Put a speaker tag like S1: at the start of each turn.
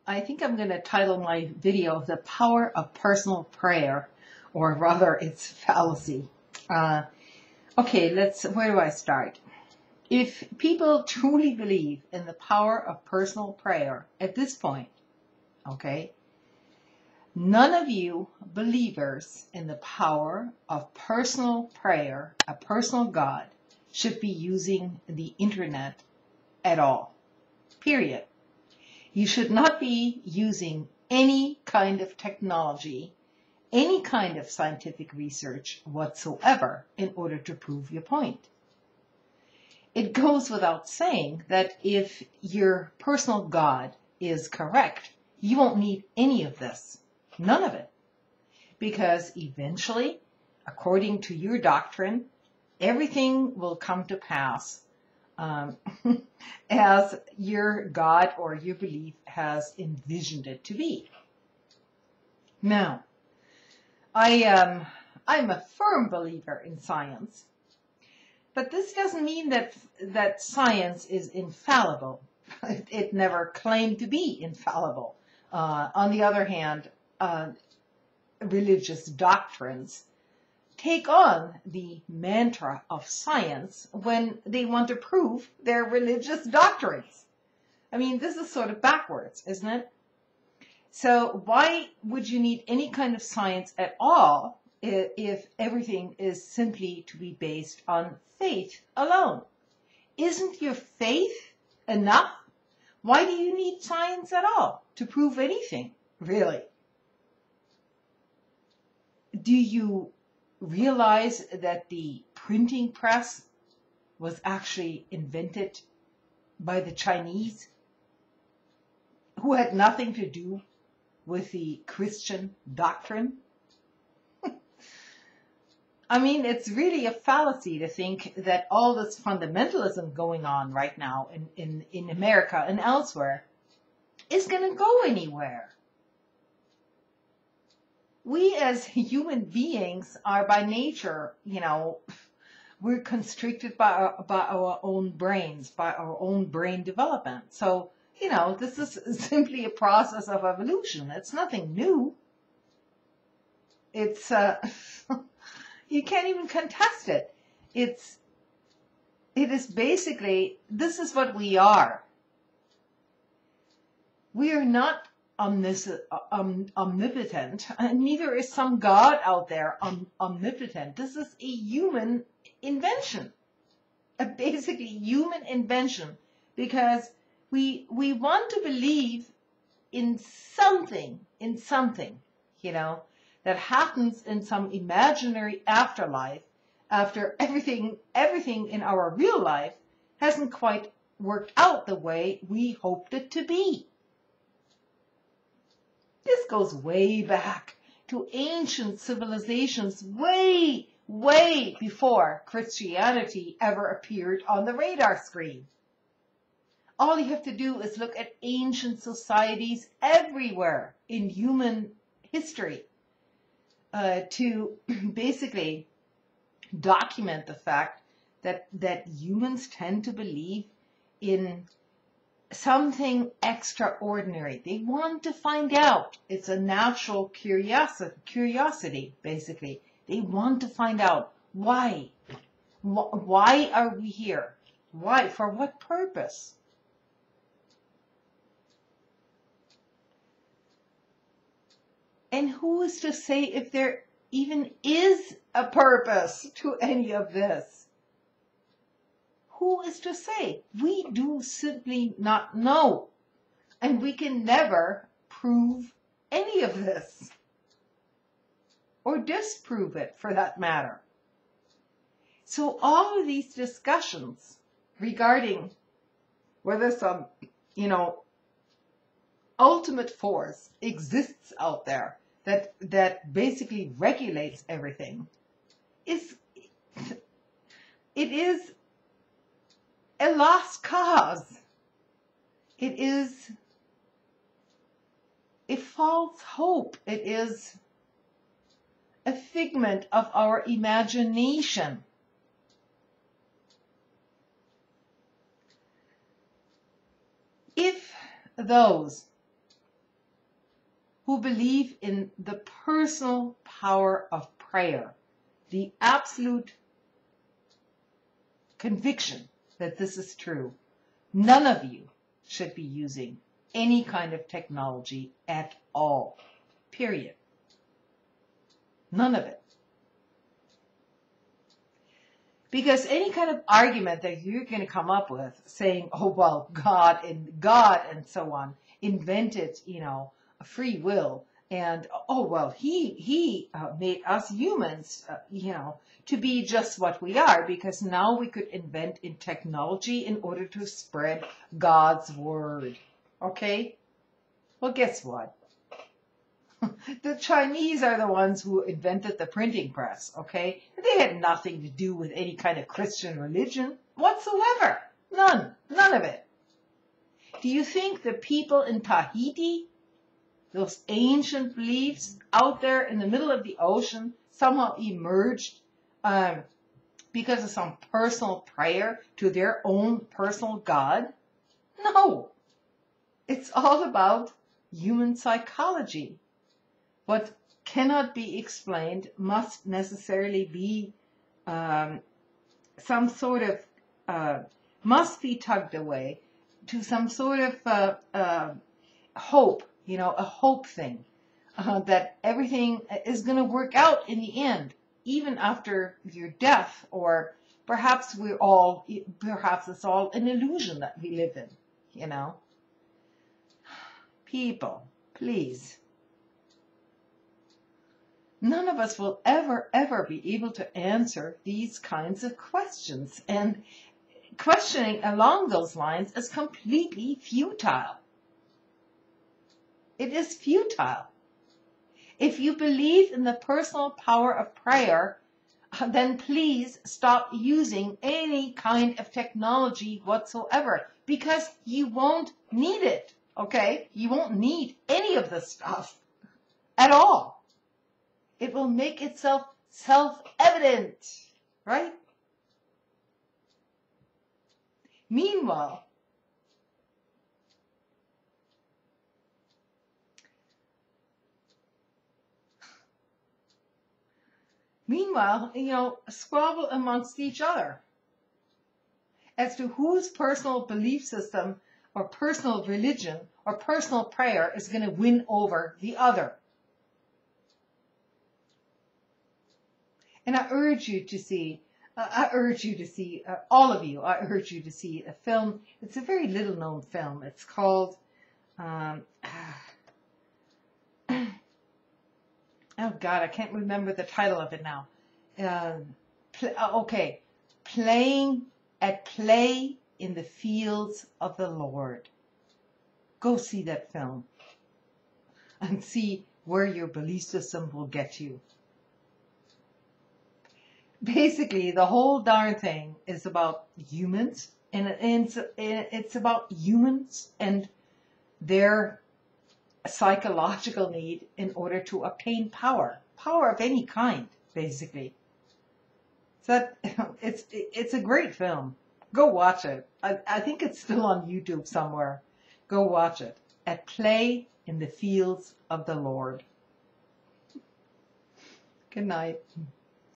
S1: I think I'm going to title my video The Power of Personal Prayer, or rather its fallacy. Okay, where do I start? If people truly believe in the power of personal prayer at this point, okay, none of you believers in the power of personal prayer, a personal God, should be using the internet at all. Period. You should not be using any kind of technology, any kind of scientific research whatsoever in order to prove your point. It goes without saying that if your personal God is correct, you won't need any of this. None of it. Because eventually, according to your doctrine, everything will come to pass as your God or your belief has envisioned it to be. Now, I'm a firm believer in science, but this doesn't mean that science is infallible. It never claimed to be infallible. On the other hand, religious doctrines take on the mantra of science when they want to prove their religious doctrines. I mean, this is sort of backwards, isn't it? So why would you need any kind of science at all if everything is simply to be based on faith alone? Isn't your faith enough? Why do you need science at all to prove anything, really? Do you realize that the printing press was actually invented by the Chinese, who had nothing to do with the Christian doctrine? I mean, it's really a fallacy to think that all this fundamentalism going on right now in America and elsewhere is going to go anywhere. We as human beings are by nature, we're constricted by our own brains, by our own brain development. So, this is simply a process of evolution. It's nothing new. It's, you can't even contest it. It is basically, this is what we are. We are not omnipotent, and neither is some God out there omnipotent. This is a human invention, a basically human invention, because we want to believe in something, that happens in some imaginary afterlife after everything in our real life hasn't quite worked out the way we hoped it to be. This goes way back to ancient civilizations, way, way before Christianity ever appeared on the radar screen. All you have to do is look at ancient societies everywhere in human history to basically document the fact that humans tend to believe in something extraordinary. They want to find out. It's a natural curiosity, basically. They want to find out why. Why are we here? Why? For what purpose? And who is to say if there even is a purpose to any of this? Who is to say? We do simply not know. And we can never prove any of this. Or disprove it, for that matter. So all of these discussions regarding whether some, ultimate force exists out there that basically regulates everything it is a lost cause. It is a false hope. It is a figment of our imagination. If those who believe in the personal power of prayer, the absolute conviction that this is true, none of you should be using any kind of technology at all. Period. None of it. Because any kind of argument that you're going to come up with saying, oh, well, God and so on invented, a free will, and, oh, well, he made us humans, to be just what we are, because now we could invent in technology in order to spread God's word. Okay? Well, guess what? The Chinese are the ones who invented the printing press, okay? They had nothing to do with any kind of Christian religion whatsoever. None of it. Do you think the people in Tahiti, those ancient beliefs out there in the middle of the ocean, somehow emerged because of some personal prayer to their own personal God? No. It's all about human psychology. What cannot be explained must necessarily be some sort of, must be tugged away to some sort of hope, a hope thing, that everything is going to work out in the end, even after your death, or perhaps it's all an illusion that we live in, People, please. None of us will ever be able to answer these kinds of questions. And questioning along those lines is completely futile. It is futile. If you believe in the personal power of prayer, then please stop using any kind of technology whatsoever, because you won't need it, okay? You won't need any of this stuff at all. It will make itself self-evident, right? Meanwhile, squabble amongst each other as to whose personal belief system or personal religion or personal prayer is going to win over the other. And I urge you to see, all of you, I urge you to see a film. It's a very little known film. It's called, oh God, I can't remember the title of it now. Play in the Fields of the Lord. Go see that film and see where your belief system will get you. Basically, the whole darn thing is about humans, and it's about humans and their psychological need in order to obtain power of any kind, basically. So it's a great film. Go watch it. I think it's still on YouTube somewhere. Go watch it. At Play in the Fields of the Lord. Good night.